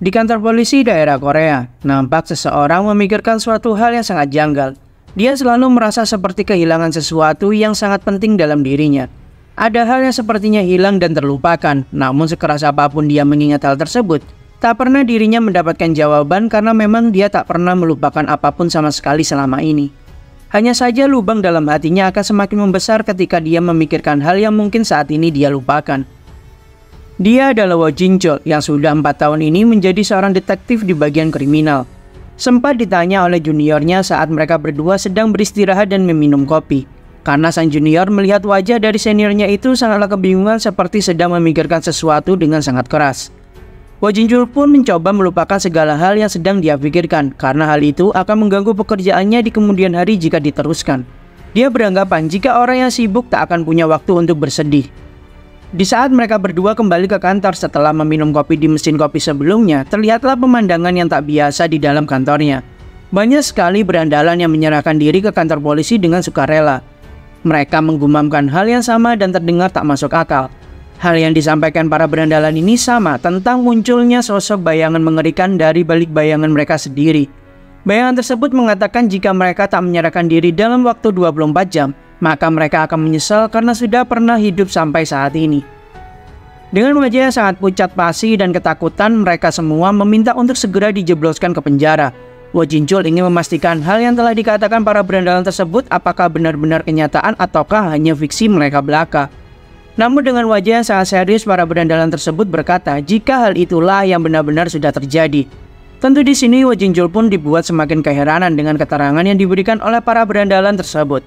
Di kantor polisi daerah Korea, nampak seseorang memikirkan suatu hal yang sangat janggal. Dia selalu merasa seperti kehilangan sesuatu yang sangat penting dalam dirinya. Ada hal yang sepertinya hilang dan terlupakan, namun sekeras apapun dia mengingat hal tersebut, tak pernah dirinya mendapatkan jawaban karena memang dia tak pernah melupakan apapun sama sekali selama ini. Hanya saja lubang dalam hatinya akan semakin membesar ketika dia memikirkan hal yang mungkin saat ini dia lupakan. Dia adalah Wo Jin-chul yang sudah 4 tahun ini menjadi seorang detektif di bagian kriminal. Sempat ditanya oleh juniornya saat mereka berdua sedang beristirahat dan meminum kopi. Karena sang junior melihat wajah dari seniornya itu sangatlah kebingungan seperti sedang memikirkan sesuatu dengan sangat keras. Wo Jin-chul pun mencoba melupakan segala hal yang sedang dia pikirkan karena hal itu akan mengganggu pekerjaannya di kemudian hari jika diteruskan. Dia beranggapan jika orang yang sibuk tak akan punya waktu untuk bersedih. Di saat mereka berdua kembali ke kantor setelah meminum kopi di mesin kopi sebelumnya, terlihatlah pemandangan yang tak biasa di dalam kantornya. Banyak sekali berandalan yang menyerahkan diri ke kantor polisi dengan sukarela. Mereka menggumamkan hal yang sama dan terdengar tak masuk akal. Hal yang disampaikan para berandalan ini sama tentang munculnya sosok bayangan mengerikan dari balik bayangan mereka sendiri. Bayangan tersebut mengatakan jika mereka tak menyerahkan diri dalam waktu 24 jam, maka mereka akan menyesal karena sudah pernah hidup sampai saat ini. Dengan wajah yang sangat pucat pasi dan ketakutan, mereka semua meminta untuk segera dijebloskan ke penjara. Wo Jin-chul ingin memastikan hal yang telah dikatakan para berandalan tersebut apakah benar-benar kenyataan ataukah hanya fiksi mereka belaka. Namun dengan wajah yang sangat serius, para berandalan tersebut berkata jika hal itulah yang benar-benar sudah terjadi. Tentu di sini Wo Jin-chul pun dibuat semakin keheranan dengan keterangan yang diberikan oleh para berandalan tersebut.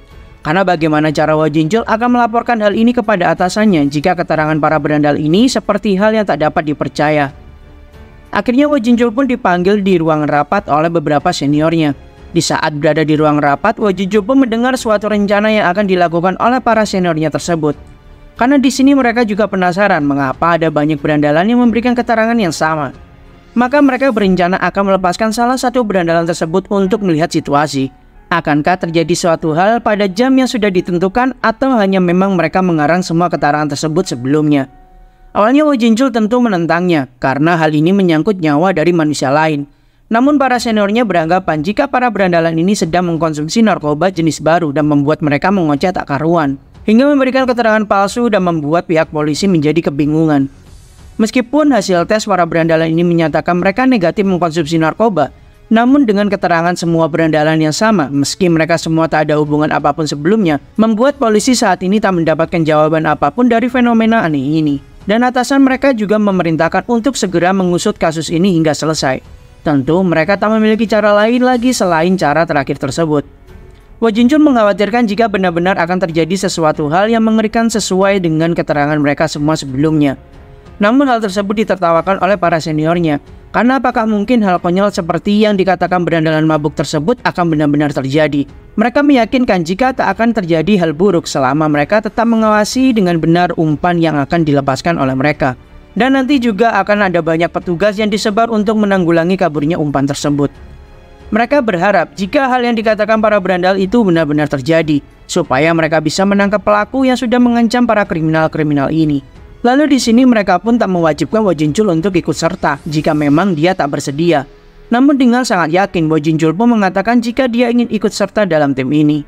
Karena bagaimana cara Wo Jin-chul akan melaporkan hal ini kepada atasannya jika keterangan para berandal ini seperti hal yang tak dapat dipercaya. Akhirnya Wo Jin-chul pun dipanggil di ruangan rapat oleh beberapa seniornya. Di saat berada di ruang rapat, Wo Jin-chul pun mendengar suatu rencana yang akan dilakukan oleh para seniornya tersebut. Karena di sini mereka juga penasaran mengapa ada banyak berandalan yang memberikan keterangan yang sama. Maka mereka berencana akan melepaskan salah satu berandalan tersebut untuk melihat situasi. Akankah terjadi suatu hal pada jam yang sudah ditentukan atau hanya memang mereka mengarang semua keterangan tersebut sebelumnya? Awalnya Wo Jin-chul tentu menentangnya karena hal ini menyangkut nyawa dari manusia lain. Namun para seniornya beranggapan jika para berandalan ini sedang mengkonsumsi narkoba jenis baru dan membuat mereka mengoceh tak karuan, hingga memberikan keterangan palsu dan membuat pihak polisi menjadi kebingungan. Meskipun hasil tes para berandalan ini menyatakan mereka negatif mengkonsumsi narkoba, namun dengan keterangan semua berandalan yang sama, meski mereka semua tak ada hubungan apapun sebelumnya, membuat polisi saat ini tak mendapatkan jawaban apapun dari fenomena aneh ini. Dan atasan mereka juga memerintahkan untuk segera mengusut kasus ini hingga selesai. Tentu mereka tak memiliki cara lain lagi selain cara terakhir tersebut. Wo Jin-chul mengkhawatirkan jika benar-benar akan terjadi sesuatu hal yang mengerikan sesuai dengan keterangan mereka semua sebelumnya. Namun hal tersebut ditertawakan oleh para seniornya. Karena apakah mungkin hal konyol seperti yang dikatakan berandalan mabuk tersebut akan benar-benar terjadi? Mereka meyakinkan jika tak akan terjadi hal buruk selama mereka tetap mengawasi dengan benar umpan yang akan dilepaskan oleh mereka. Dan nanti juga akan ada banyak petugas yang disebar untuk menanggulangi kaburnya umpan tersebut. Mereka berharap jika hal yang dikatakan para berandal itu benar-benar terjadi, supaya mereka bisa menangkap pelaku yang sudah mengancam para kriminal-kriminal ini. Lalu di sini mereka pun tak mewajibkan Wo Jin-chul untuk ikut serta jika memang dia tak bersedia. Namun dengan sangat yakin Wo Jin-chul pun mengatakan jika dia ingin ikut serta dalam tim ini.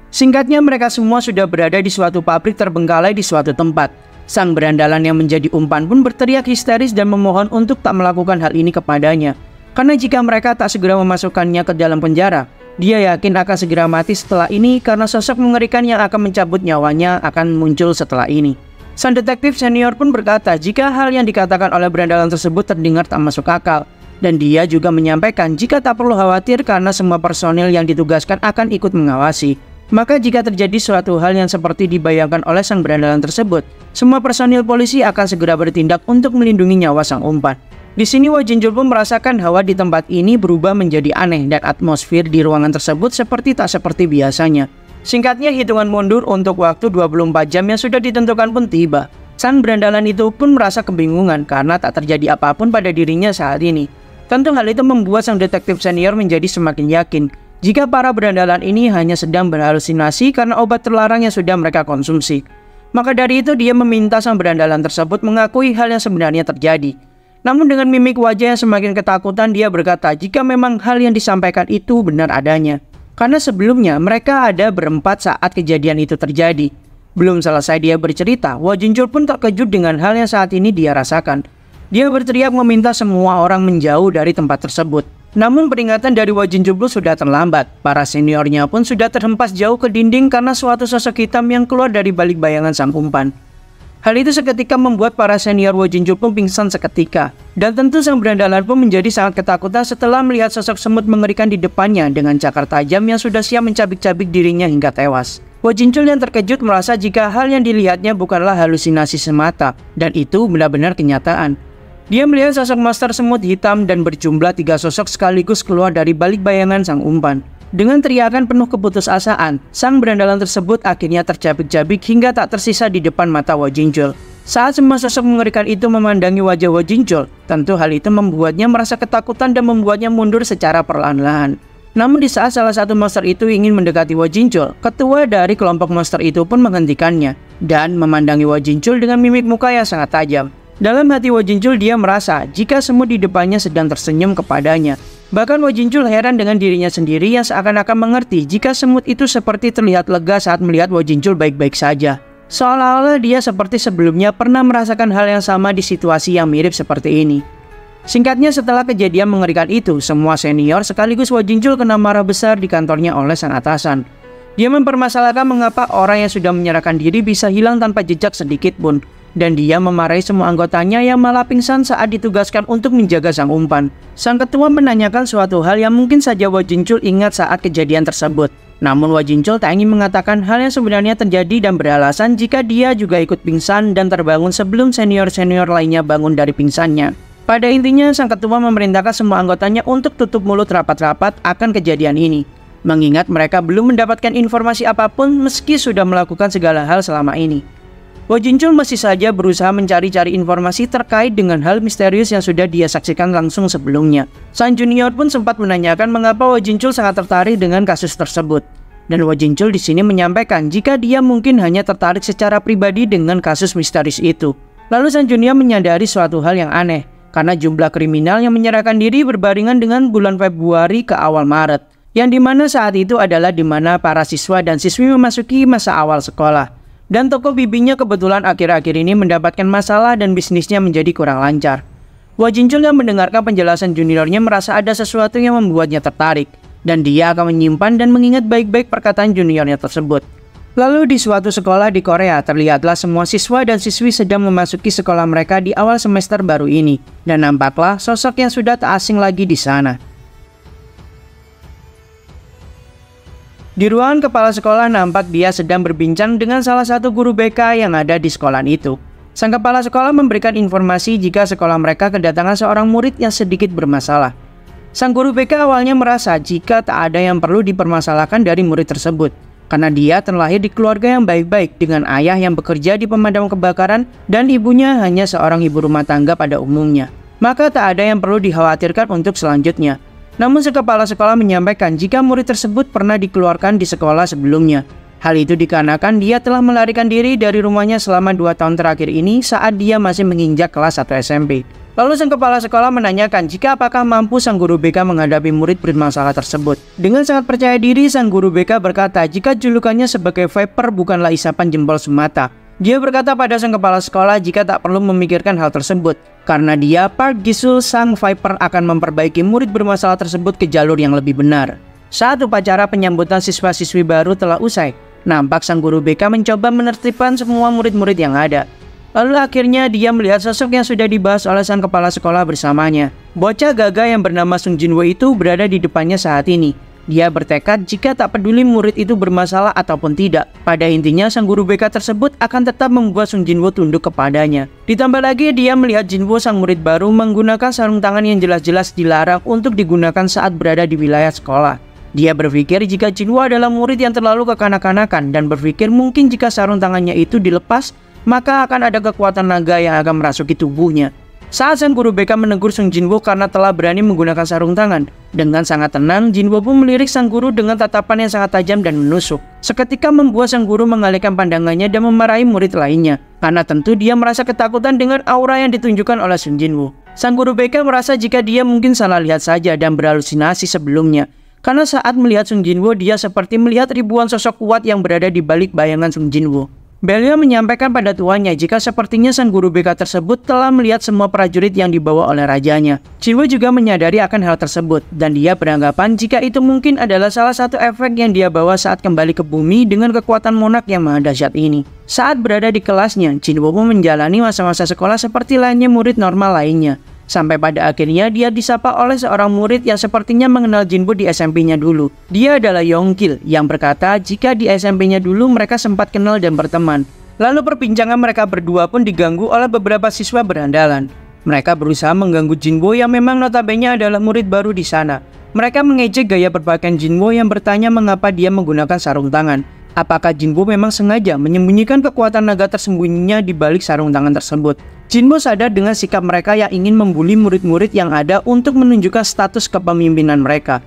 Singkatnya mereka semua sudah berada di suatu pabrik terbengkalai di suatu tempat. Sang berandalan yang menjadi umpan pun berteriak histeris dan memohon untuk tak melakukan hal ini kepadanya. Karena jika mereka tak segera memasukkannya ke dalam penjara, dia yakin akan segera mati setelah ini karena sosok mengerikan yang akan mencabut nyawanya akan muncul setelah ini. Sang detektif senior pun berkata jika hal yang dikatakan oleh berandalan tersebut terdengar tak masuk akal. Dan dia juga menyampaikan jika tak perlu khawatir karena semua personil yang ditugaskan akan ikut mengawasi. Maka jika terjadi suatu hal yang seperti dibayangkan oleh sang berandalan tersebut, semua personil polisi akan segera bertindak untuk melindungi nyawa sang umpan. Di sini Wo Jin-chul pun merasakan hawa di tempat ini berubah menjadi aneh dan atmosfer di ruangan tersebut tak seperti biasanya. Singkatnya hitungan mundur untuk waktu 24 jam yang sudah ditentukan pun tiba. Sang berandalan itu pun merasa kebingungan karena tak terjadi apapun pada dirinya saat ini. Tentu hal itu membuat sang detektif senior menjadi semakin yakin jika para berandalan ini hanya sedang berhalusinasi karena obat terlarang yang sudah mereka konsumsi. Maka dari itu dia meminta sang berandalan tersebut mengakui hal yang sebenarnya terjadi. Namun dengan mimik wajah yang semakin ketakutan, dia berkata jika memang hal yang disampaikan itu benar adanya. Karena sebelumnya mereka ada berempat saat kejadian itu terjadi. Belum selesai dia bercerita, Hwa Jinchul pun terkejut dengan hal yang saat ini dia rasakan. Dia berteriak meminta semua orang menjauh dari tempat tersebut. Namun peringatan dari Hwa Jinchul sudah terlambat. Para seniornya pun sudah terhempas jauh ke dinding karena suatu sosok hitam yang keluar dari balik bayangan sang umpan. Hal itu seketika membuat para senior Hwa Jinchul pun pingsan seketika. Dan tentu sang berandalan pun menjadi sangat ketakutan setelah melihat sosok semut mengerikan di depannya dengan cakar tajam yang sudah siap mencabik-cabik dirinya hingga tewas. Hwa Jinchul yang terkejut merasa jika hal yang dilihatnya bukanlah halusinasi semata, dan itu benar-benar kenyataan. Dia melihat sosok monster semut hitam dan berjumlah 3 sosok sekaligus keluar dari balik bayangan sang umpan. Dengan teriakan penuh keputusasaan, sang berandalan tersebut akhirnya tercabik-cabik hingga tak tersisa di depan mata Hwa Jinchul. Saat semua sosok mengerikan itu memandangi wajah Hwa Jinchul, tentu hal itu membuatnya merasa ketakutan dan membuatnya mundur secara perlahan-lahan. Namun di saat salah satu monster itu ingin mendekati Hwa Jinchul, ketua dari kelompok monster itu pun menghentikannya dan memandangi Hwa Jinchul dengan mimik muka yang sangat tajam. Dalam hati Hwa Jinchul, dia merasa jika semut di depannya sedang tersenyum kepadanya. Bahkan Hwa Jinchul heran dengan dirinya sendiri yang seakan-akan mengerti jika semut itu seperti terlihat lega saat melihat Hwa Jinchul baik-baik saja. Seolah-olah dia seperti sebelumnya pernah merasakan hal yang sama di situasi yang mirip seperti ini. Singkatnya, setelah kejadian mengerikan itu, semua senior sekaligus Hwa Jinchul kena marah besar di kantornya oleh sang atasan. Dia mempermasalahkan mengapa orang yang sudah menyerahkan diri bisa hilang tanpa jejak sedikit pun. Dan dia memarahi semua anggotanya yang malah pingsan saat ditugaskan untuk menjaga sang umpan. Sang ketua menanyakan suatu hal yang mungkin saja Hwa Jinchul ingat saat kejadian tersebut. Namun Hwa Jinchul tak ingin mengatakan hal yang sebenarnya terjadi dan beralasan jika dia juga ikut pingsan dan terbangun sebelum senior-senior lainnya bangun dari pingsannya. Pada intinya, sang ketua memerintahkan semua anggotanya untuk tutup mulut rapat-rapat akan kejadian ini. Mengingat mereka belum mendapatkan informasi apapun meski sudah melakukan segala hal selama ini. Hwa Jinchul masih saja berusaha mencari-cari informasi terkait dengan hal misterius yang sudah dia saksikan langsung sebelumnya. Sang junior pun sempat menanyakan mengapa Hwa Jinchul sangat tertarik dengan kasus tersebut. Dan Hwa Jinchul di sini menyampaikan jika dia mungkin hanya tertarik secara pribadi dengan kasus misterius itu. Lalu sang junior menyadari suatu hal yang aneh, karena jumlah kriminal yang menyerahkan diri berbarengan dengan bulan Februari ke awal Maret, yang dimana saat itu adalah dimana para siswa dan siswi memasuki masa awal sekolah. Dan toko bibinya kebetulan akhir-akhir ini mendapatkan masalah dan bisnisnya menjadi kurang lancar. Hwa Jinchul yang mendengarkan penjelasan juniornya merasa ada sesuatu yang membuatnya tertarik, dan dia akan menyimpan dan mengingat baik-baik perkataan juniornya tersebut. Lalu di suatu sekolah di Korea, terlihatlah semua siswa dan siswi sedang memasuki sekolah mereka di awal semester baru ini, dan nampaklah sosok yang sudah tak asing lagi di sana. Di ruangan kepala sekolah nampak dia sedang berbincang dengan salah satu guru BK yang ada di sekolah itu. Sang kepala sekolah memberikan informasi jika sekolah mereka kedatangan seorang murid yang sedikit bermasalah. Sang guru BK awalnya merasa jika tak ada yang perlu dipermasalahkan dari murid tersebut, karena dia terlahir di keluarga yang baik-baik dengan ayah yang bekerja di pemadam kebakaran dan ibunya hanya seorang ibu rumah tangga pada umumnya. Maka tak ada yang perlu dikhawatirkan untuk selanjutnya. Namun si kepala sekolah menyampaikan jika murid tersebut pernah dikeluarkan di sekolah sebelumnya. Hal itu dikarenakan dia telah melarikan diri dari rumahnya selama 2 tahun terakhir ini saat dia masih menginjak kelas 1 SMP. Lalu sang kepala sekolah menanyakan jika apakah mampu sang guru BK menghadapi murid bermasalah tersebut. Dengan sangat percaya diri, sang guru BK berkata jika julukannya sebagai Viper bukanlah isapan jempol semata. Dia berkata pada sang kepala sekolah jika tak perlu memikirkan hal tersebut, karena dia, Park Gisul, sang Viper akan memperbaiki murid bermasalah tersebut ke jalur yang lebih benar. Saat upacara penyambutan siswa-siswi baru telah usai, nampak sang guru BK mencoba menertibkan semua murid-murid yang ada. Lalu akhirnya dia melihat sosok yang sudah dibahas oleh sang kepala sekolah bersamanya. Bocah gagah yang bernama Sung Jinwo itu berada di depannya saat ini. Dia bertekad jika tak peduli murid itu bermasalah ataupun tidak. Pada intinya sang guru BK tersebut akan tetap membuat Sung Jinwo tunduk kepadanya. Ditambah lagi dia melihat Jinwo sang murid baru menggunakan sarung tangan yang jelas-jelas dilarang untuk digunakan saat berada di wilayah sekolah. Dia berpikir jika Jinwo adalah murid yang terlalu kekanak-kanakan dan berpikir mungkin jika sarung tangannya itu dilepas, maka akan ada kekuatan naga yang akan merasuki tubuhnya. Saat sang guru BK menegur Sung Jinwo karena telah berani menggunakan sarung tangan, dengan sangat tenang Jinwo pun melirik sang guru dengan tatapan yang sangat tajam dan menusuk. Seketika membuat sang guru mengalihkan pandangannya dan memarahi murid lainnya, karena tentu dia merasa ketakutan dengan aura yang ditunjukkan oleh Sung Jinwo. Sang guru BK merasa jika dia mungkin salah lihat saja dan berhalusinasi sebelumnya. Karena saat melihat Sung Jinwoo, dia seperti melihat ribuan sosok kuat yang berada di balik bayangan Sung Jinwoo. Belia menyampaikan pada tuannya jika sepertinya sang guru BK tersebut telah melihat semua prajurit yang dibawa oleh rajanya. Jinwoo juga menyadari akan hal tersebut, dan dia beranggapan jika itu mungkin adalah salah satu efek yang dia bawa saat kembali ke bumi dengan kekuatan monark yang maha dahsyat ini. Saat berada di kelasnya, Jinwoo pun menjalani masa-masa sekolah seperti lainnya murid normal lainnya. Sampai pada akhirnya dia disapa oleh seorang murid yang sepertinya mengenal Jinwoo di SMP-nya dulu. Dia adalah Yongkil yang berkata jika di SMP-nya dulu mereka sempat kenal dan berteman. Lalu perbincangan mereka berdua pun diganggu oleh beberapa siswa berandalan. Mereka berusaha mengganggu Jinwoo yang memang notabene adalah murid baru di sana. Mereka mengejek gaya berpakaian Jinwoo yang bertanya mengapa dia menggunakan sarung tangan. Apakah Jinwoo memang sengaja menyembunyikan kekuatan naga tersembunyinya di balik sarung tangan tersebut? Jinwoo sadar dengan sikap mereka yang ingin membuli murid-murid yang ada untuk menunjukkan status kepemimpinan mereka.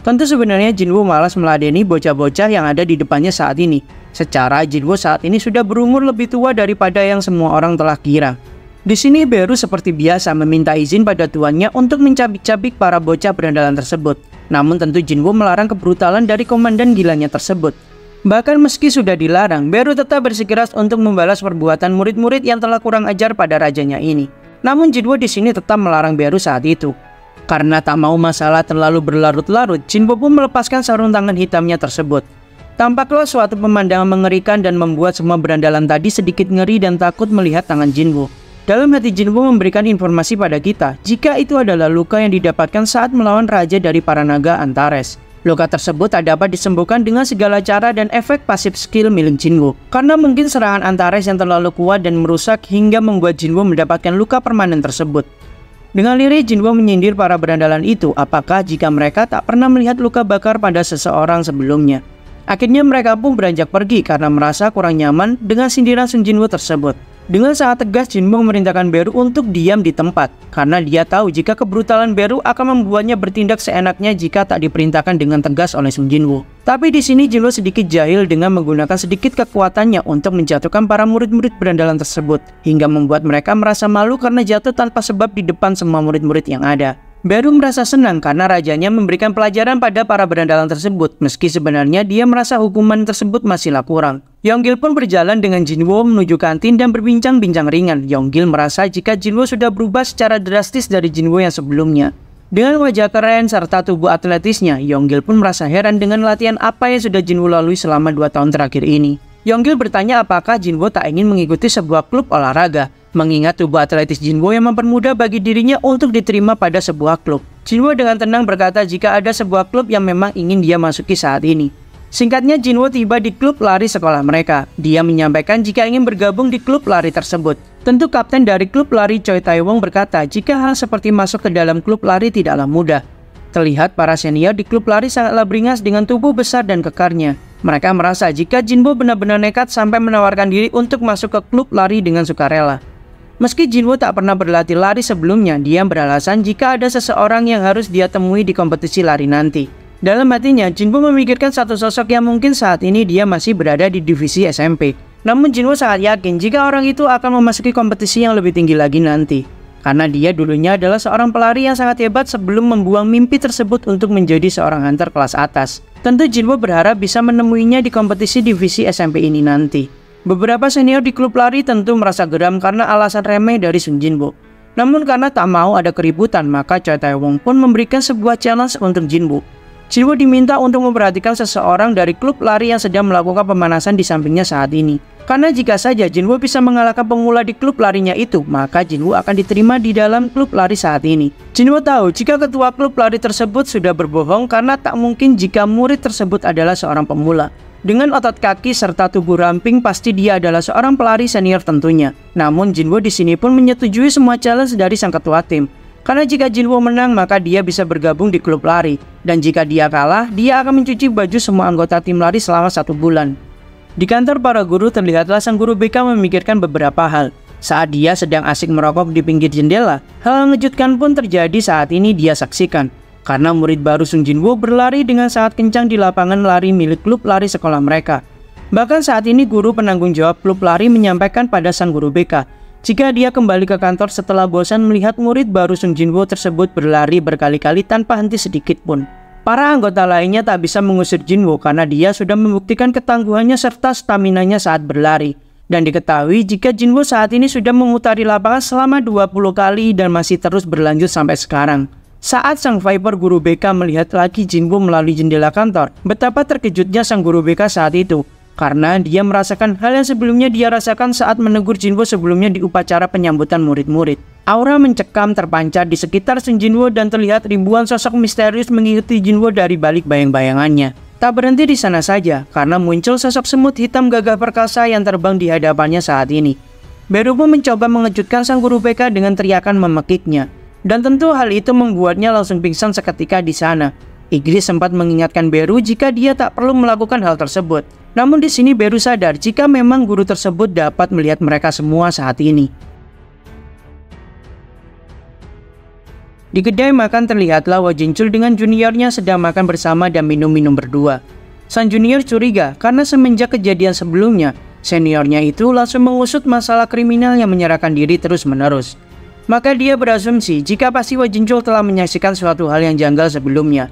Tentu sebenarnya Jinwoo malas meladeni bocah-bocah yang ada di depannya saat ini. Secara Jinwoo saat ini sudah berumur lebih tua daripada yang semua orang telah kira. Di sini Beru seperti biasa meminta izin pada tuannya untuk mencabik-cabik para bocah berandalan tersebut. Namun tentu Jinwoo melarang kebrutalan dari komandan gilanya tersebut. Bahkan meski sudah dilarang, Beru tetap bersikeras untuk membalas perbuatan murid-murid yang telah kurang ajar pada rajanya ini. Namun Jinwoo di sini tetap melarang Beru saat itu. Karena tak mau masalah terlalu berlarut-larut, Jinwoo pun melepaskan sarung tangan hitamnya tersebut. Tampaklah suatu pemandangan mengerikan dan membuat semua berandalan tadi sedikit ngeri dan takut melihat tangan Jinwoo. Dalam hati Jinwoo memberikan informasi pada kita jika itu adalah luka yang didapatkan saat melawan raja dari para naga Antares. Luka tersebut tak dapat disembuhkan dengan segala cara dan efek pasif skill milik Jinwoo. Karena mungkin serangan Antares yang terlalu kuat dan merusak hingga membuat Jinwoo mendapatkan luka permanen tersebut. Dengan lirih Jinwoo menyindir para berandalan itu apakah jika mereka tak pernah melihat luka bakar pada seseorang sebelumnya. Akhirnya mereka pun beranjak pergi karena merasa kurang nyaman dengan sindiran Sung Jinwoo tersebut. Dengan sangat tegas Jinwoo memerintahkan Beru untuk diam di tempat karena dia tahu jika kebrutalan Beru akan membuatnya bertindak seenaknya jika tak diperintahkan dengan tegas oleh Sung Jinwoo. Tapi di sini Jinwoo sedikit jahil dengan menggunakan sedikit kekuatannya untuk menjatuhkan para murid-murid berandalan tersebut hingga membuat mereka merasa malu karena jatuh tanpa sebab di depan semua murid-murid yang ada. Beru merasa senang karena rajanya memberikan pelajaran pada para berandalan tersebut meski sebenarnya dia merasa hukuman tersebut masihlah kurang. Yonggil pun berjalan dengan Jinwoo menuju kantin dan berbincang-bincang ringan. Yonggil merasa jika Jinwoo sudah berubah secara drastis dari Jinwoo yang sebelumnya. Dengan wajah keren serta tubuh atletisnya, Yonggil pun merasa heran dengan latihan apa yang sudah Jinwoo lalui selama 2 tahun terakhir ini. Yonggil bertanya apakah Jinwoo tak ingin mengikuti sebuah klub olahraga, mengingat tubuh atletis Jinwoo yang mempermudah bagi dirinya untuk diterima pada sebuah klub. Jinwoo dengan tenang berkata jika ada sebuah klub yang memang ingin dia masuki saat ini. Singkatnya Jinwoo tiba di klub lari sekolah mereka. Dia menyampaikan jika ingin bergabung di klub lari tersebut. Tentu kapten dari klub lari Choi Tae-wong berkata jika hal seperti masuk ke dalam klub lari tidaklah mudah. Terlihat para senior di klub lari sangatlah beringas dengan tubuh besar dan kekarnya. Mereka merasa jika Jinwoo benar-benar nekat sampai menawarkan diri untuk masuk ke klub lari dengan sukarela. Meski Jinwoo tak pernah berlatih lari sebelumnya, dia beralasan jika ada seseorang yang harus dia temui di kompetisi lari nanti. Dalam hatinya, Jinwoo memikirkan satu sosok yang mungkin saat ini dia masih berada di divisi SMP. Namun Jinwoo sangat yakin jika orang itu akan memasuki kompetisi yang lebih tinggi lagi nanti. Karena dia dulunya adalah seorang pelari yang sangat hebat sebelum membuang mimpi tersebut untuk menjadi seorang hunter kelas atas. Tentu Jinwoo berharap bisa menemuinya di kompetisi divisi SMP ini nanti. Beberapa senior di klub lari tentu merasa geram karena alasan remeh dari Sung Jinwoo. Namun karena tak mau ada keributan, maka Choi Tae-wong pun memberikan sebuah challenge untuk Jinwoo. Jinwoo diminta untuk memperhatikan seseorang dari klub lari yang sedang melakukan pemanasan di sampingnya saat ini. Karena jika saja Jinwoo bisa mengalahkan pemula di klub larinya itu, maka Jinwoo akan diterima di dalam klub lari saat ini. Jinwoo tahu jika ketua klub lari tersebut sudah berbohong karena tak mungkin jika murid tersebut adalah seorang pemula. Dengan otot kaki serta tubuh ramping, pasti dia adalah seorang pelari senior tentunya. Namun Jinwoo di sini pun menyetujui semua challenge dari sang ketua tim. Karena jika Jinwoo menang, maka dia bisa bergabung di klub lari. Dan jika dia kalah, dia akan mencuci baju semua anggota tim lari selama 1 bulan. Di kantor para guru terlihatlah sang guru BK memikirkan beberapa hal. Saat dia sedang asik merokok di pinggir jendela, hal mengejutkan pun terjadi saat ini dia saksikan. Karena murid baru Sung Jinwoo berlari dengan sangat kencang di lapangan lari milik klub lari sekolah mereka. Bahkan saat ini guru penanggung jawab klub lari menyampaikan pada sang guru BK Jika dia kembali ke kantor setelah bosan melihat murid baru Sung Jinwoo tersebut berlari berkali-kali tanpa henti sedikit pun. Para anggota lainnya tak bisa mengusir Jinwoo karena dia sudah membuktikan ketangguhannya serta staminanya saat berlari. Dan diketahui jika Jinwoo saat ini sudah memutari lapangan selama 20 kali dan masih terus berlanjut sampai sekarang. Saat sang Viper guru BK melihat lagi Jinwoo melalui jendela kantor, betapa terkejutnya sang guru BK saat itu. Karena dia merasakan hal yang sebelumnya dia rasakan saat menegur Jinwoo sebelumnya di upacara penyambutan murid-murid. Aura mencekam terpancar di sekitar Sung Jinwoo dan terlihat ribuan sosok misterius mengikuti Jinwoo dari balik bayang-bayangannya. Tak berhenti di sana saja, karena muncul sosok semut hitam gagah perkasa yang terbang di hadapannya saat ini. Beru pun mencoba mengejutkan sang guru BK dengan teriakan memekiknya. Dan tentu hal itu membuatnya langsung pingsan seketika di sana. Igris sempat mengingatkan Beru jika dia tak perlu melakukan hal tersebut. Namun di sini Beru sadar jika memang guru tersebut dapat melihat mereka semua saat ini. Di kedai makan terlihatlah Wo Jinchul dengan juniornya sedang makan bersama dan minum-minum berdua. Sang junior curiga karena semenjak kejadian sebelumnya, seniornya itu langsung mengusut masalah kriminal yang menyerahkan diri terus-menerus. Maka dia berasumsi jika pasti Wo Jinchul telah menyaksikan suatu hal yang janggal sebelumnya.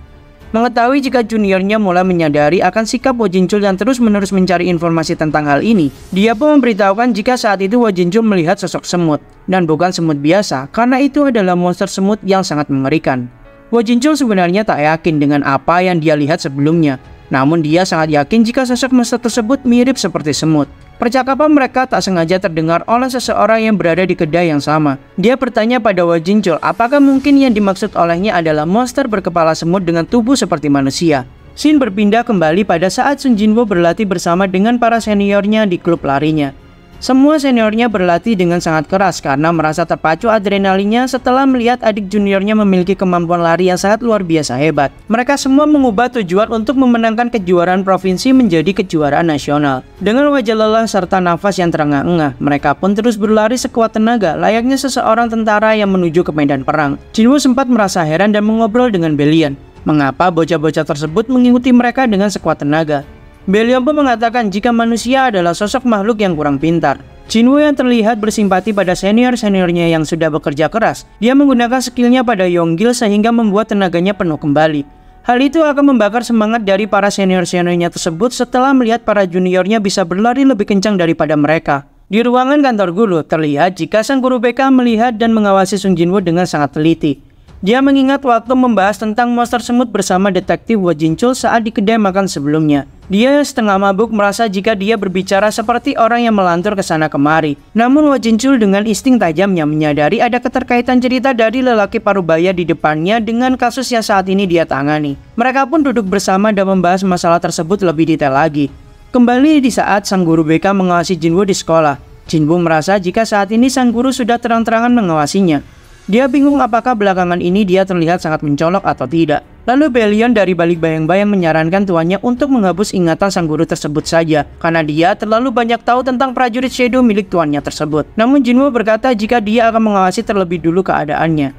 Mengetahui jika juniornya mulai menyadari akan sikap Wo Jinchul yang terus-menerus mencari informasi tentang hal ini, dia pun memberitahukan jika saat itu Wo Jinchul melihat sosok semut, dan bukan semut biasa karena itu adalah monster semut yang sangat mengerikan. Wo Jinchul sebenarnya tak yakin dengan apa yang dia lihat sebelumnya, namun dia sangat yakin jika sosok monster tersebut mirip seperti semut. Percakapan mereka tak sengaja terdengar oleh seseorang yang berada di kedai yang sama. Dia bertanya pada Wo Jinchul apakah mungkin yang dimaksud olehnya adalah monster berkepala semut dengan tubuh seperti manusia. Scene berpindah kembali pada saat Sung Jinwoo berlatih bersama dengan para seniornya di klub larinya. Semua seniornya berlatih dengan sangat keras karena merasa terpacu adrenalinnya setelah melihat adik juniornya memiliki kemampuan lari yang sangat luar biasa hebat. Mereka semua mengubah tujuan untuk memenangkan kejuaraan provinsi menjadi kejuaraan nasional. Dengan wajah lelah serta nafas yang terengah-engah, mereka pun terus berlari sekuat tenaga layaknya seseorang tentara yang menuju ke medan perang. Jinwoo sempat merasa heran dan mengobrol dengan Belian. Mengapa bocah-bocah tersebut mengikuti mereka dengan sekuat tenaga? Belian pun mengatakan jika manusia adalah sosok makhluk yang kurang pintar. Jinwoo yang terlihat bersimpati pada senior-seniornya yang sudah bekerja keras. Dia menggunakan skillnya pada Yonggil sehingga membuat tenaganya penuh kembali. Hal itu akan membakar semangat dari para senior-seniornya tersebut setelah melihat para juniornya bisa berlari lebih kencang daripada mereka. Di ruangan kantor guru, terlihat jika sang guru BK melihat dan mengawasi Sung Jinwoo dengan sangat teliti. Dia mengingat waktu membahas tentang monster semut bersama detektif Wo Jinchul saat di kedai makan sebelumnya. Dia setengah mabuk merasa jika dia berbicara seperti orang yang melantur ke sana kemari. Namun Wo Jinchul dengan insting tajamnya menyadari ada keterkaitan cerita dari lelaki parubaya di depannya dengan kasus yang saat ini dia tangani. Mereka pun duduk bersama dan membahas masalah tersebut lebih detail lagi. Kembali di saat sang guru BK mengawasi Jinwoo di sekolah. Jinwoo merasa jika saat ini sang guru sudah terang-terangan mengawasinya. Dia bingung apakah belakangan ini dia terlihat sangat mencolok atau tidak. Lalu Belian dari balik bayang-bayang menyarankan tuannya untuk menghapus ingatan sang guru tersebut saja, karena dia terlalu banyak tahu tentang prajurit Shadow milik tuannya tersebut. Namun Jinwoo berkata jika dia akan mengawasi terlebih dulu keadaannya.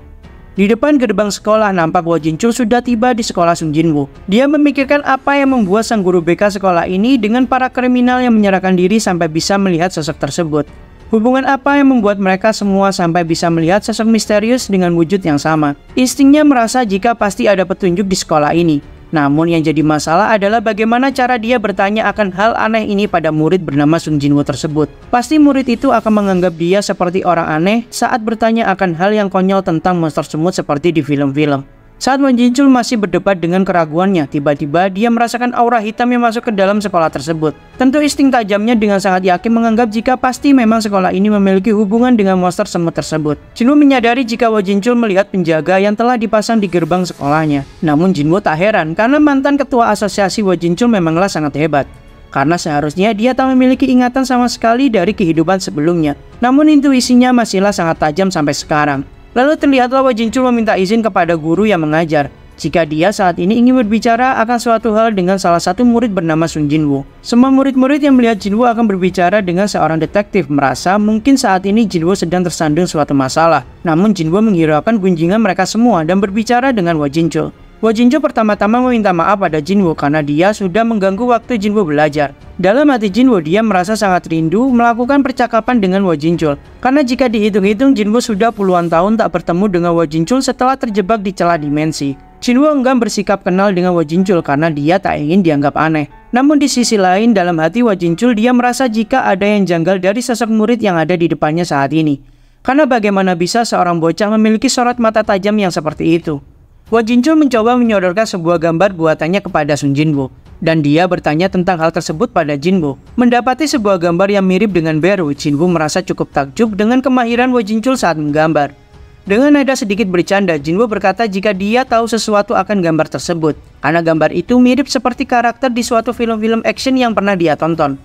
Di depan gerbang sekolah nampak Wo Jinchul sudah tiba di sekolah Sung Jinwoo. Dia memikirkan apa yang membuat sang guru BK sekolah ini dengan para kriminal yang menyerahkan diri sampai bisa melihat sosok tersebut. Hubungan apa yang membuat mereka semua sampai bisa melihat sosok misterius dengan wujud yang sama? Instingnya merasa jika pasti ada petunjuk di sekolah ini. Namun yang jadi masalah adalah bagaimana cara dia bertanya akan hal aneh ini pada murid bernama Sung Jinwoo tersebut. Pasti murid itu akan menganggap dia seperti orang aneh saat bertanya akan hal yang konyol tentang monster semut seperti di film-film. Saat Wo Jinchul masih berdebat dengan keraguannya, tiba-tiba dia merasakan aura hitam yang masuk ke dalam sekolah tersebut. Tentu insting tajamnya dengan sangat yakin menganggap jika pasti memang sekolah ini memiliki hubungan dengan monster semut tersebut. Jinwoo menyadari jika Wo Jinchul melihat penjaga yang telah dipasang di gerbang sekolahnya. Namun Jinwoo tak heran karena mantan ketua asosiasi Wo Jinchul memanglah sangat hebat. Karena seharusnya dia tak memiliki ingatan sama sekali dari kehidupan sebelumnya. Namun intuisinya masihlah sangat tajam sampai sekarang. Lalu terlihatlah Wo Jinchul meminta izin kepada guru yang mengajar jika dia saat ini ingin berbicara akan suatu hal dengan salah satu murid bernama Sung Jinwoo. Semua murid-murid yang melihat Jinwoo akan berbicara dengan seorang detektif merasa mungkin saat ini Jinwoo sedang tersandung suatu masalah. Namun Jinwoo menghiraukan gunjingan mereka semua dan berbicara dengan Wo Jinchul. Jinchul pertama-tama meminta maaf pada Jinwoo karena dia sudah mengganggu waktu Jinwoo belajar. Dalam hati Jinwoo, dia merasa sangat rindu melakukan percakapan dengan Jinchul. Karena jika dihitung-hitung, Jinwoo sudah puluhan tahun tak bertemu dengan Jinchul setelah terjebak di celah dimensi. Jinwoo enggan bersikap kenal dengan Jinchul karena dia tak ingin dianggap aneh. Namun di sisi lain, dalam hati Jinchul, dia merasa jika ada yang janggal dari sosok murid yang ada di depannya saat ini. Karena bagaimana bisa seorang bocah memiliki sorot mata tajam yang seperti itu? Jinchul mencoba menyodorkan sebuah gambar buatannya kepada Sun Jinwoo, dan dia bertanya tentang hal tersebut pada Jinwoo. Mendapati sebuah gambar yang mirip dengan Beru, Jinwoo merasa cukup takjub dengan kemahiran Jinchul saat menggambar. Dengan nada sedikit bercanda, Jinwoo berkata jika dia tahu sesuatu akan gambar tersebut, karena gambar itu mirip seperti karakter di suatu film-film action yang pernah dia tonton.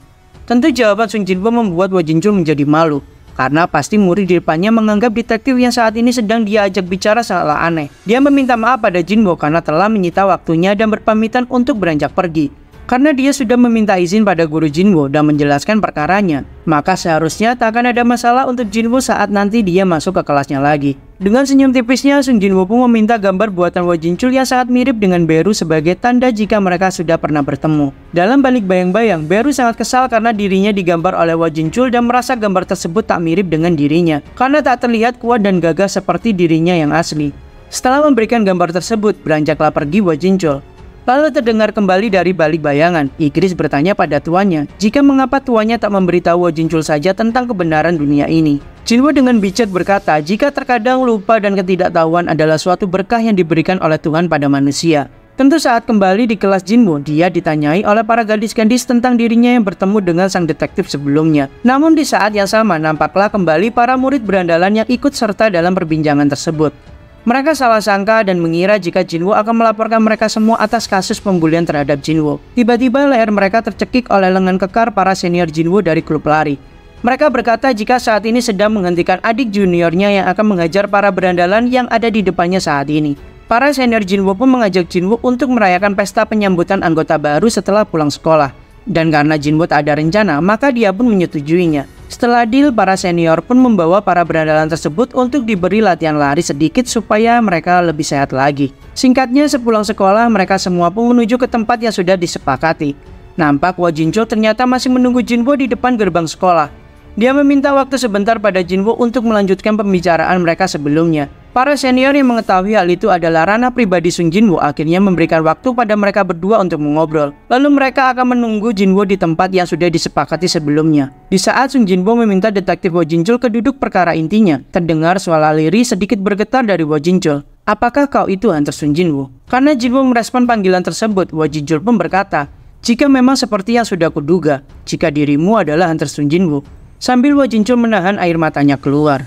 Tentu jawaban Sun Jinwoo membuat Jinchul menjadi malu, karena pasti murid di depannya menganggap detektif yang saat ini sedang dia ajak bicara salah aneh. Dia meminta maaf pada Jinwoo karena telah menyita waktunya dan berpamitan untuk beranjak pergi. Karena dia sudah meminta izin pada guru Jinwoo dan menjelaskan perkaranya, maka seharusnya tak akan ada masalah untuk Jinwoo saat nanti dia masuk ke kelasnya lagi. Dengan senyum tipisnya, Sun Jinwoo pun meminta gambar buatan Jinchul yang sangat mirip dengan Beru sebagai tanda jika mereka sudah pernah bertemu. Dalam balik bayang-bayang, Beru sangat kesal karena dirinya digambar oleh Jinchul dan merasa gambar tersebut tak mirip dengan dirinya, karena tak terlihat kuat dan gagah seperti dirinya yang asli. Setelah memberikan gambar tersebut, beranjaklah pergi Jinchul. Lalu terdengar kembali dari balik bayangan, Igris bertanya pada tuannya, jika mengapa tuannya tak memberitahu Jinchul saja tentang kebenaran dunia ini. Jinwoo dengan bijak berkata, jika terkadang lupa dan ketidaktahuan adalah suatu berkah yang diberikan oleh Tuhan pada manusia. Tentu saat kembali di kelas Jinwoo, dia ditanyai oleh para gadis-gadis tentang dirinya yang bertemu dengan sang detektif sebelumnya. Namun di saat yang sama, nampaklah kembali para murid berandalan yang ikut serta dalam perbincangan tersebut. Mereka salah sangka dan mengira jika Jinwoo akan melaporkan mereka semua atas kasus pembulian terhadap Jinwoo. Tiba-tiba leher mereka tercekik oleh lengan kekar para senior Jinwoo dari klub lari. Mereka berkata jika saat ini sedang menghentikan adik juniornya yang akan menghajar para berandalan yang ada di depannya saat ini. Para senior Jinwoo pun mengajak Jinwoo untuk merayakan pesta penyambutan anggota baru setelah pulang sekolah. Dan karena Jinwoo tak ada rencana, maka dia pun menyetujuinya. Setelah deal, para senior pun membawa para berandalan tersebut untuk diberi latihan lari sedikit supaya mereka lebih sehat lagi. Singkatnya, sepulang sekolah, mereka semua pun menuju ke tempat yang sudah disepakati. Nampak Jinchul ternyata masih menunggu Jinwoo di depan gerbang sekolah. Dia meminta waktu sebentar pada Jinwoo untuk melanjutkan pembicaraan mereka sebelumnya. Para senior yang mengetahui hal itu adalah ranah pribadi Sun Jinwoo akhirnya memberikan waktu pada mereka berdua untuk mengobrol. Lalu mereka akan menunggu Jinwoo di tempat yang sudah disepakati sebelumnya. Di saat Sun Jinwoo meminta detektif Jinchul ke duduk perkara intinya, terdengar suara lirih sedikit bergetar dari Jinchul. Apakah kau itu Hunter Sun Jinwoo? Karena Jinwoo merespon panggilan tersebut, Jinchul pun berkata, jika memang seperti yang sudah kuduga, jika dirimu adalah Hunter Sun Jinwoo. Sambil Jinchul menahan air matanya keluar.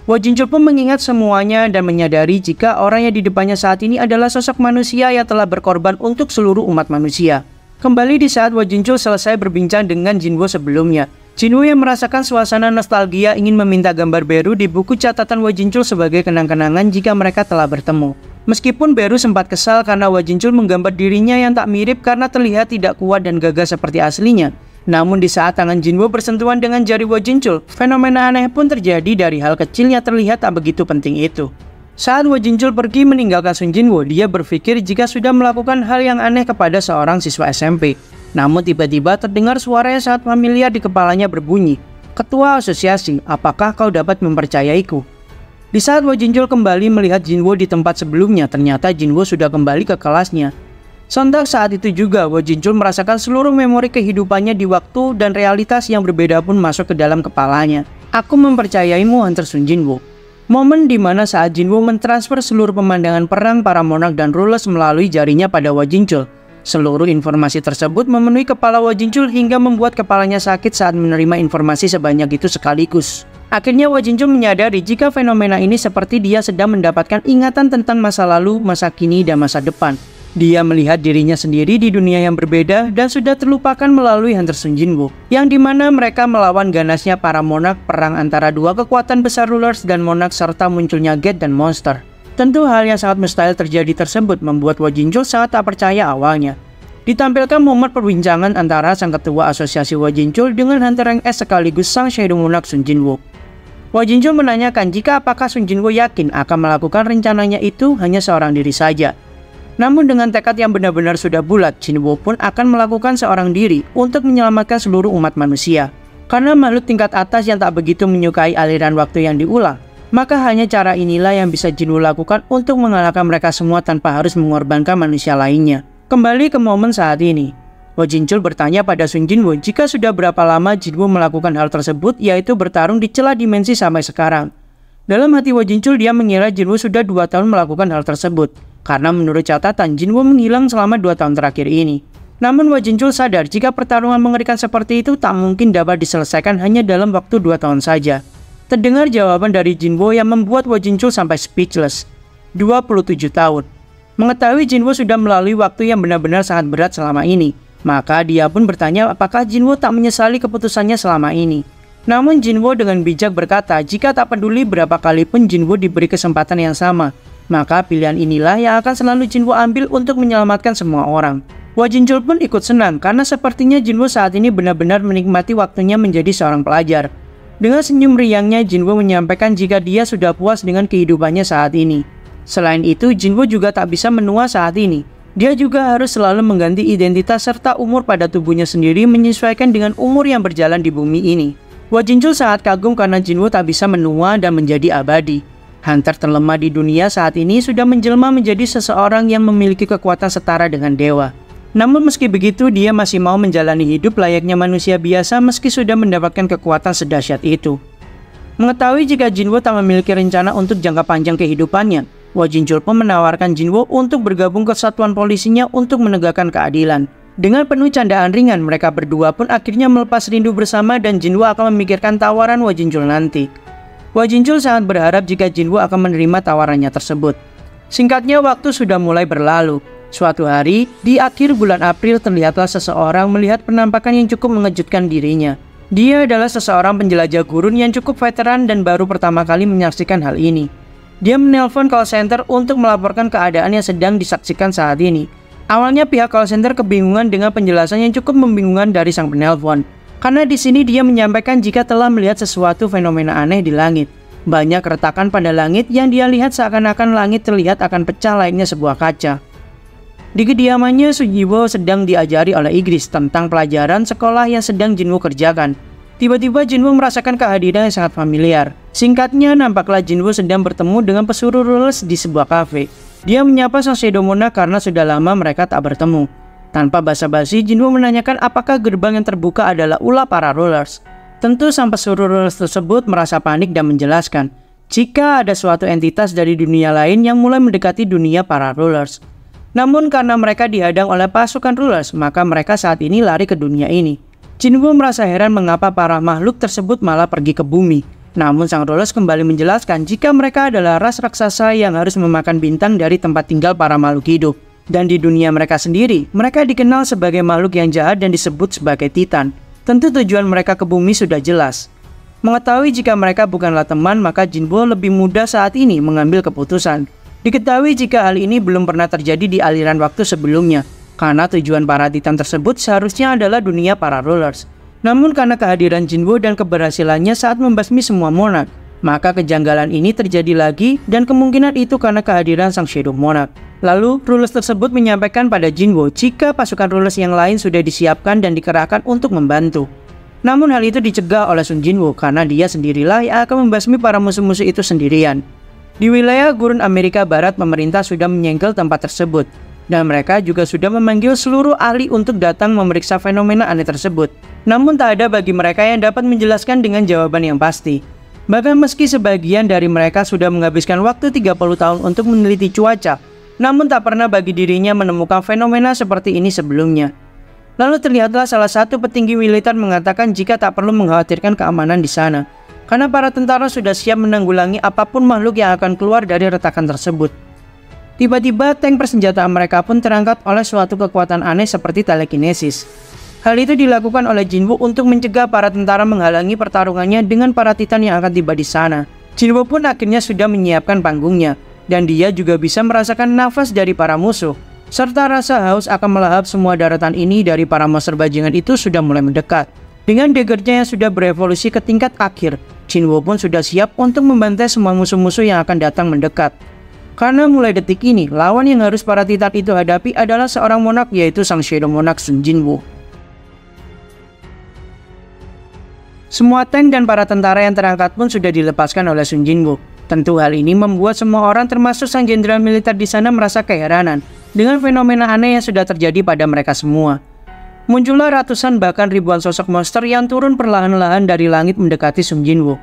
Jinchul pun mengingat semuanya dan menyadari jika orang yang di depannya saat ini adalah sosok manusia yang telah berkorban untuk seluruh umat manusia. Kembali di saat Jinchul selesai berbincang dengan Jinwoo sebelumnya. Jinwoo yang merasakan suasana nostalgia ingin meminta gambar Beru di buku catatan Jinchul sebagai kenang-kenangan jika mereka telah bertemu. Meskipun Beru sempat kesal karena Jinchul menggambar dirinya yang tak mirip karena terlihat tidak kuat dan gagah seperti aslinya. Namun di saat tangan Jinwoo bersentuhan dengan jari Jinchul, fenomena aneh pun terjadi dari hal kecil yang terlihat tak begitu penting itu. Saat Jinchul pergi meninggalkan Sun Jinwoo, dia berpikir jika sudah melakukan hal yang aneh kepada seorang siswa SMP. Namun tiba-tiba terdengar suara yang sangat familiar di kepalanya berbunyi, "Ketua asosiasi, apakah kau dapat mempercayaiku?" Di saat Jinchul kembali melihat Jinwoo di tempat sebelumnya, ternyata Jinwoo sudah kembali ke kelasnya. Sontak saat itu juga, Jinchul merasakan seluruh memori kehidupannya di waktu dan realitas yang berbeda pun masuk ke dalam kepalanya. Aku mempercayaimu Hunter Sun Jinwoo. Momen dimana saat Jinwoo mentransfer seluruh pemandangan perang para monark dan rulers melalui jarinya pada Jinchul. Seluruh informasi tersebut memenuhi kepala Jinchul hingga membuat kepalanya sakit saat menerima informasi sebanyak itu sekaligus. Akhirnya Jinchul menyadari jika fenomena ini seperti dia sedang mendapatkan ingatan tentang masa lalu, masa kini, dan masa depan. Dia melihat dirinya sendiri di dunia yang berbeda dan sudah terlupakan melalui Hunter Sun Jinwoo, yang dimana mereka melawan ganasnya para monark, perang antara dua kekuatan besar rulers dan monark serta munculnya Geth dan monster. Tentu hal yang sangat mustahil terjadi tersebut membuat Jinchul sangat tak percaya awalnya. Ditampilkan momen perbincangan antara sang ketua asosiasi Jinchul dengan Hunter Rank S sekaligus sang Shadow Monarch Sun Jinwoo. Hwa Jinchul menanyakan jika apakah Sun Jinwoo yakin akan melakukan rencananya itu hanya seorang diri saja. Namun dengan tekad yang benar-benar sudah bulat, Jinwoo pun akan melakukan seorang diri untuk menyelamatkan seluruh umat manusia. Karena makhluk tingkat atas yang tak begitu menyukai aliran waktu yang diulang, maka hanya cara inilah yang bisa Jinwoo lakukan untuk mengalahkan mereka semua tanpa harus mengorbankan manusia lainnya. Kembali ke momen saat ini, Hwa Jinchul bertanya pada Sun Jinwoo jika sudah berapa lama Jinwoo melakukan hal tersebut, yaitu bertarung di celah dimensi sampai sekarang. Dalam hati Hwa Jinchul, dia mengira Jinwoo sudah 2 tahun melakukan hal tersebut, karena menurut catatan Jinwoo menghilang selama 2 tahun terakhir ini. Namun Hwa Jinchul sadar jika pertarungan mengerikan seperti itu tak mungkin dapat diselesaikan hanya dalam waktu 2 tahun saja. Terdengar jawaban dari Jinwoo yang membuat Hwa Jinchul sampai speechless. 27 tahun. Mengetahui Jinwoo sudah melalui waktu yang benar-benar sangat berat selama ini, maka dia pun bertanya apakah Jinwoo tak menyesali keputusannya selama ini. Namun Jinwoo dengan bijak berkata jika tak peduli berapa kali pun Jinwoo diberi kesempatan yang sama, maka pilihan inilah yang akan selalu Jinwoo ambil untuk menyelamatkan semua orang. Hwa Jinchul pun ikut senang karena sepertinya Jinwoo saat ini benar-benar menikmati waktunya menjadi seorang pelajar. Dengan senyum riangnya, Jinwoo menyampaikan jika dia sudah puas dengan kehidupannya saat ini. Selain itu, Jinwoo juga tak bisa menua saat ini. Dia juga harus selalu mengganti identitas serta umur pada tubuhnya sendiri menyesuaikan dengan umur yang berjalan di bumi ini. Hwa Jinchul sangat kagum karena Jinwoo tak bisa menua dan menjadi abadi. Hunter terlemah di dunia saat ini sudah menjelma menjadi seseorang yang memiliki kekuatan setara dengan dewa. Namun meski begitu, dia masih mau menjalani hidup layaknya manusia biasa meski sudah mendapatkan kekuatan sedahsyat itu. Mengetahui jika Jinwoo tak memiliki rencana untuk jangka panjang kehidupannya, Hwa Jinchul pun menawarkan Jinwoo untuk bergabung ke satuan polisinya untuk menegakkan keadilan. Dengan penuh candaan ringan, mereka berdua pun akhirnya melepas rindu bersama dan Jinwoo akan memikirkan tawaran Hwa Jinchul nanti. Hwa Jinchul sangat berharap jika Jinwoo akan menerima tawarannya tersebut. Singkatnya, waktu sudah mulai berlalu. Suatu hari, di akhir bulan April terlihatlah seseorang melihat penampakan yang cukup mengejutkan dirinya. Dia adalah seseorang penjelajah gurun yang cukup veteran dan baru pertama kali menyaksikan hal ini. Dia menelpon call center untuk melaporkan keadaan yang sedang disaksikan saat ini. Awalnya pihak call center kebingungan dengan penjelasan yang cukup membingungkan dari sang penelpon. Karena di sini dia menyampaikan jika telah melihat sesuatu fenomena aneh di langit. Banyak retakan pada langit yang dia lihat seakan-akan langit terlihat akan pecah layaknya sebuah kaca. Di kediamannya, Sun Jinwoo sedang diajari oleh Igris tentang pelajaran sekolah yang sedang Jinwoo kerjakan. Tiba-tiba Jinwoo merasakan kehadiran yang sangat familiar. Singkatnya, nampaklah Jinwoo sedang bertemu dengan pesuruh Rulers di sebuah kafe. Dia menyapa sang Shadow Monarch karena sudah lama mereka tak bertemu. Tanpa basa-basi, Jinwoo menanyakan apakah gerbang yang terbuka adalah ulah para Rulers. Tentu sang pesuruh Rulers tersebut merasa panik dan menjelaskan jika ada suatu entitas dari dunia lain yang mulai mendekati dunia para Rulers. Namun karena mereka dihadang oleh pasukan Rulers, maka mereka saat ini lari ke dunia ini. Jinwoo merasa heran mengapa para makhluk tersebut malah pergi ke bumi. Namun sang Rulers kembali menjelaskan jika mereka adalah ras raksasa yang harus memakan bintang dari tempat tinggal para makhluk hidup. Dan di dunia mereka sendiri, mereka dikenal sebagai makhluk yang jahat dan disebut sebagai Titan. Tentu tujuan mereka ke bumi sudah jelas. Mengetahui jika mereka bukanlah teman, maka Jinwoo lebih mudah saat ini mengambil keputusan. Diketahui jika hal ini belum pernah terjadi di aliran waktu sebelumnya, karena tujuan para Titan tersebut seharusnya adalah dunia para Rulers. Namun karena kehadiran Jinwoo dan keberhasilannya saat membasmi semua Monarch, maka kejanggalan ini terjadi lagi dan kemungkinan itu karena kehadiran sang Shadow Monarch. Lalu Rulers tersebut menyampaikan pada Jinwoo jika pasukan Rulers yang lain sudah disiapkan dan dikerahkan untuk membantu. Namun hal itu dicegah oleh Sun Jinwoo karena dia sendirilah yang akan membasmi para musuh-musuh itu sendirian. Di wilayah gurun Amerika Barat, pemerintah sudah menyegel tempat tersebut. Dan mereka juga sudah memanggil seluruh ahli untuk datang memeriksa fenomena aneh tersebut. Namun tak ada bagi mereka yang dapat menjelaskan dengan jawaban yang pasti. Bahkan meski sebagian dari mereka sudah menghabiskan waktu 30 tahun untuk meneliti cuaca, namun tak pernah bagi dirinya menemukan fenomena seperti ini sebelumnya. Lalu terlihatlah salah satu petinggi militer mengatakan jika tak perlu mengkhawatirkan keamanan di sana, karena para tentara sudah siap menanggulangi apapun makhluk yang akan keluar dari retakan tersebut. Tiba-tiba tank persenjataan mereka pun terangkat oleh suatu kekuatan aneh seperti telekinesis. Hal itu dilakukan oleh Jinwoo untuk mencegah para tentara menghalangi pertarungannya dengan para Titan yang akan tiba di sana. Jinwoo pun akhirnya sudah menyiapkan panggungnya, dan dia juga bisa merasakan nafas dari para musuh, serta rasa haus akan melahap semua daratan ini dari para monster bajingan itu sudah mulai mendekat. Dengan daggernya yang sudah berevolusi ke tingkat akhir, Jinwoo pun sudah siap untuk membantai semua musuh-musuh yang akan datang mendekat. Karena mulai detik ini, lawan yang harus para Titan itu hadapi adalah seorang monark, yaitu sang Shadow Monarch Sun Jinwoo. Semua tank dan para tentara yang terangkat pun sudah dilepaskan oleh Sun Jinwoo. Tentu hal ini membuat semua orang termasuk sang jenderal militer di sana merasa keheranan dengan fenomena aneh yang sudah terjadi pada mereka semua. Muncullah ratusan bahkan ribuan sosok monster yang turun perlahan-lahan dari langit mendekati Sun Jinwoo.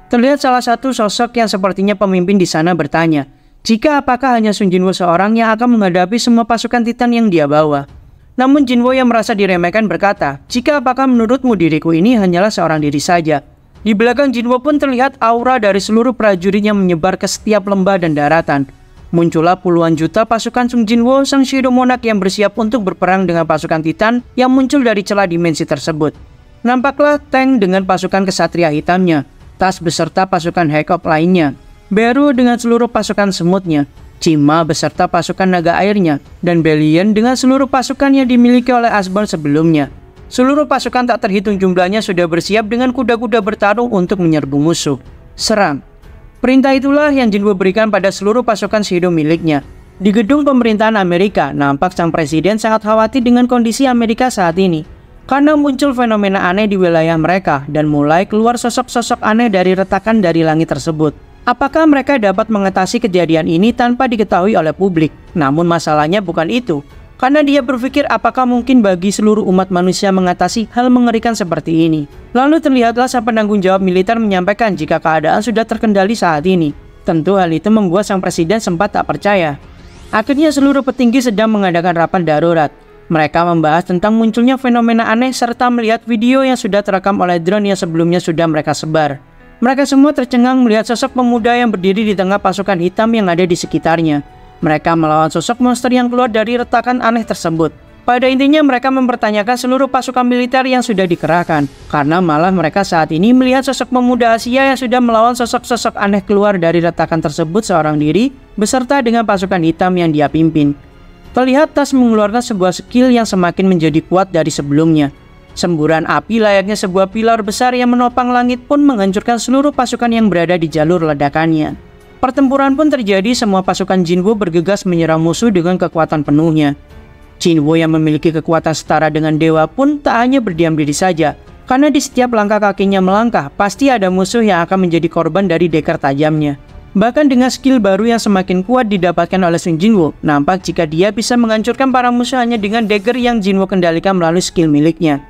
Terlihat salah satu sosok yang sepertinya pemimpin di sana bertanya, jika apakah hanya Sun Jinwoo seorang yang akan menghadapi semua pasukan Titan yang dia bawa. Namun Jinwoo yang merasa diremehkan berkata, jika apakah menurutmu diriku ini hanyalah seorang diri saja. Di belakang Jinwoo pun terlihat aura dari seluruh prajurit yang menyebar ke setiap lembah dan daratan. Muncullah puluhan juta pasukan Sun Jinwoo, sang Shadow Monarch yang bersiap untuk berperang dengan pasukan Titan yang muncul dari celah dimensi tersebut. Nampaklah tank dengan pasukan kesatria hitamnya, Tas beserta pasukan Hekop lainnya, Beru dengan seluruh pasukan semutnya, Chima beserta pasukan naga airnya, dan Belian dengan seluruh pasukan yang dimiliki oleh Asborn sebelumnya. Seluruh pasukan tak terhitung jumlahnya sudah bersiap dengan kuda-kuda bertarung untuk menyerbu musuh. Serang! Perintah itulah yang Jinwoo berikan pada seluruh pasukan Shadow miliknya. Di gedung pemerintahan Amerika, nampak sang presiden sangat khawatir dengan kondisi Amerika saat ini. Karena muncul fenomena aneh di wilayah mereka dan mulai keluar sosok-sosok aneh dari retakan dari langit tersebut. Apakah mereka dapat mengatasi kejadian ini tanpa diketahui oleh publik? Namun masalahnya bukan itu. Karena dia berpikir apakah mungkin bagi seluruh umat manusia mengatasi hal mengerikan seperti ini. Lalu terlihatlah sang penanggung jawab militer menyampaikan jika keadaan sudah terkendali saat ini. Tentu hal itu membuat sang presiden sempat tak percaya. Akhirnya seluruh petinggi sedang mengadakan rapat darurat. Mereka membahas tentang munculnya fenomena aneh serta melihat video yang sudah terekam oleh drone yang sebelumnya sudah mereka sebar. Mereka semua tercengang melihat sosok pemuda yang berdiri di tengah pasukan hitam yang ada di sekitarnya. Mereka melawan sosok monster yang keluar dari retakan aneh tersebut. Pada intinya mereka mempertanyakan seluruh pasukan militer yang sudah dikerahkan. Karena malah mereka saat ini melihat sosok pemuda Asia yang sudah melawan sosok-sosok aneh keluar dari retakan tersebut seorang diri, beserta dengan pasukan hitam yang dia pimpin. Terlihat Tas mengeluarkan sebuah skill yang semakin menjadi kuat dari sebelumnya. Semburan api layaknya sebuah pilar besar yang menopang langit pun menghancurkan seluruh pasukan yang berada di jalur ledakannya. Pertempuran pun terjadi, semua pasukan Jinwoo bergegas menyerang musuh dengan kekuatan penuhnya. Jinwoo yang memiliki kekuatan setara dengan dewa pun tak hanya berdiam diri saja, karena di setiap langkah kakinya melangkah, pasti ada musuh yang akan menjadi korban dari dagger tajamnya. Bahkan dengan skill baru yang semakin kuat didapatkan oleh Sun Jinwoo, nampak jika dia bisa menghancurkan para musuh hanya dengan dagger yang Jinwoo kendalikan melalui skill miliknya.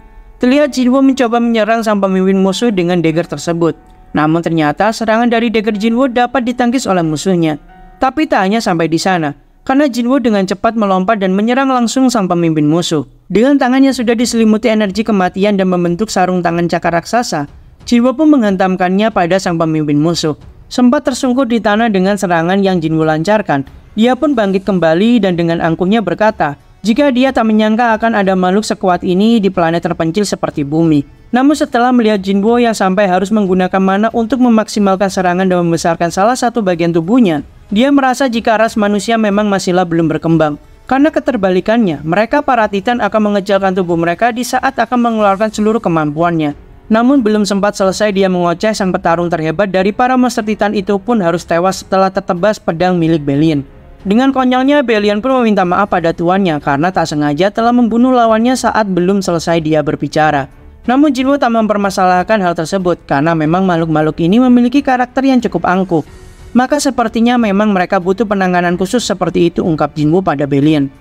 Terlihat Jinwoo mencoba menyerang sang pemimpin musuh dengan dagger tersebut. Namun ternyata serangan dari dagger Jinwoo dapat ditangkis oleh musuhnya. Tapi tak hanya sampai di sana, karena Jinwoo dengan cepat melompat dan menyerang langsung sang pemimpin musuh. Dengan tangannya sudah diselimuti energi kematian dan membentuk sarung tangan cakar raksasa, Jinwoo pun menghantamkannya pada sang pemimpin musuh. Sempat tersungkur di tanah dengan serangan yang Jinwoo lancarkan, dia pun bangkit kembali dan dengan angkuhnya berkata, jika dia tak menyangka akan ada makhluk sekuat ini di planet terpencil seperti bumi. Namun setelah melihat Jinwoo yang sampai harus menggunakan mana untuk memaksimalkan serangan dan membesarkan salah satu bagian tubuhnya, dia merasa jika ras manusia memang masihlah belum berkembang. Karena keterbalikannya, mereka para Titan akan mengecilkan tubuh mereka di saat akan mengeluarkan seluruh kemampuannya. Namun belum sempat selesai dia mengoceh, sang petarung terhebat dari para monster Titan itu pun harus tewas setelah tertebas pedang milik Belian. Dengan konyolnya, Belian pun meminta maaf pada tuannya karena tak sengaja telah membunuh lawannya saat belum selesai dia berbicara. Namun Jinwoo tak mempermasalahkan hal tersebut karena memang makhluk-makhluk ini memiliki karakter yang cukup angkuh. Maka sepertinya memang mereka butuh penanganan khusus seperti itu, ungkap Jinwoo pada Belian.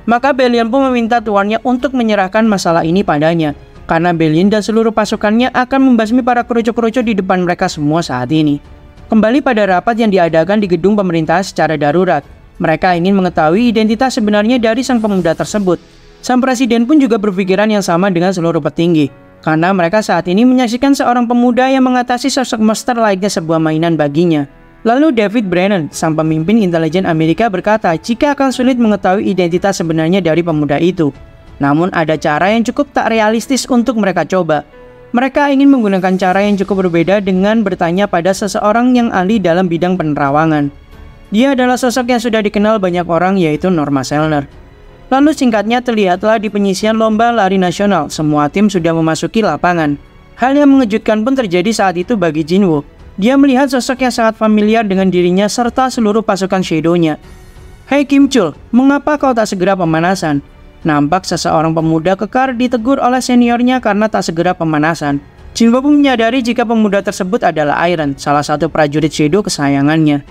Maka Belian pun meminta tuannya untuk menyerahkan masalah ini padanya, karena Belian dan seluruh pasukannya akan membasmi para kerucu-kerucu di depan mereka semua saat ini. Kembali pada rapat yang diadakan di gedung pemerintahan secara darurat, mereka ingin mengetahui identitas sebenarnya dari sang pemuda tersebut. Sang presiden pun juga berpikiran yang sama dengan seluruh petinggi. Karena mereka saat ini menyaksikan seorang pemuda yang mengatasi sosok monster layaknya sebuah mainan baginya. Lalu David Brennan, sang pemimpin intelijen Amerika berkata jika akan sulit mengetahui identitas sebenarnya dari pemuda itu. Namun ada cara yang cukup tak realistis untuk mereka coba. Mereka ingin menggunakan cara yang cukup berbeda dengan bertanya pada seseorang yang ahli dalam bidang penerawangan. Dia adalah sosok yang sudah dikenal banyak orang, yaitu Norma Selner. Lalu singkatnya terlihatlah di penyisian lomba lari nasional, semua tim sudah memasuki lapangan. Hal yang mengejutkan pun terjadi saat itu bagi Jinwoo. Dia melihat sosok yang sangat familiar dengan dirinya serta seluruh pasukan Shadow-nya. "Hei Kim Chul, mengapa kau tak segera pemanasan?" Nampak seseorang pemuda kekar ditegur oleh seniornya karena tak segera pemanasan. Jinwoo pun menyadari jika pemuda tersebut adalah Iron, salah satu prajurit Shadow kesayangannya.